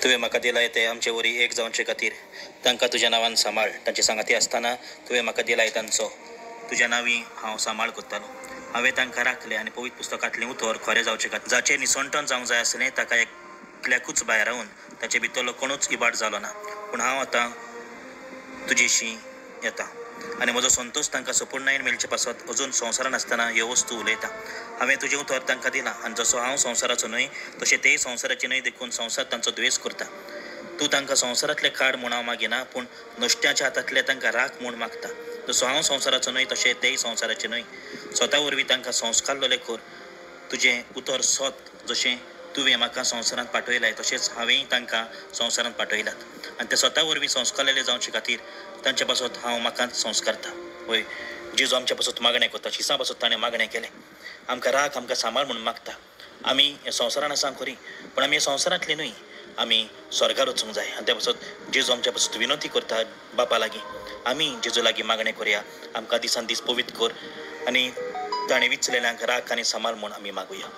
तुवें म्हाका दिलाय ते आमचे वरी एक जावचे खातीर तांकां तुज्या नांवान सांबाळ. तांचे सांगाती आसतना तुवें म्हाका दिलाय तांचो तुज्या नांवी हांव सांबाळ करतालो. हांवें तांकां राखले आनी पवित्र पुस्तकांतलें उतर खरें जावचे खातीर जाचें निसंटन जावंक जाय आसलें ताका एकल्याकूच भायर रावन ताचे भितरलो कोणूच इबाड जालो ना. पूण हांव आतां तुजेशी येता आनी म्हजो संतोश तांकां संपूर्णायेन मेळचे पासत अजून संवसारान आसतना ह्यो वस्तू उलयता. हांवें तुजें उतर तांकां दिलां आनी जसो हांव संवसाराचो न्हय तशें तेय संवसाराची न्हय देखून संवसार तांचो द्वेस करता. तूं तांकां संवसारांतले काड म्हूण हांव मागिना पूण नश्ट्याच्या हातांतले तांकां राख म्हूण मागता. जसो हांव संवसाराचो न्हय तशें तेय संवसाराचे न्हय. स्वता वरवीं तांकां संस्कारलोले कर. तुजें उतर सोत जशें तुवें म्हाका संवसारांत पाठयलाय तशेंच हांवेंय तांकां संवसारांत पाठयलात आनी ते स्वता वरवीं संस्कारलेले जावचे खातीर तांचे पासत हांव म्हाकाच संस्कारता. वय जेजू आमच्या पासत मागणें करता. शिसा पासत ताणें मागणें केलें. आमकां राख आमकां सांबाळ म्हणून मागता. आमी ह्या संवसारान आसा खरी पूण आमी ह्या संवसारांतली न्हय. आमी स्वर्गार वचूंक जाय आनी त्या पासत जेजू आमच्या पासत विनंती करता बापा लागीं आमी जेजू लागीं मागणें करया. आमकां दिसान दीस पवित्र कर आनी ताणें विचलेल्यांक राख आनी सांबाळ म्हूण आमी मागुया.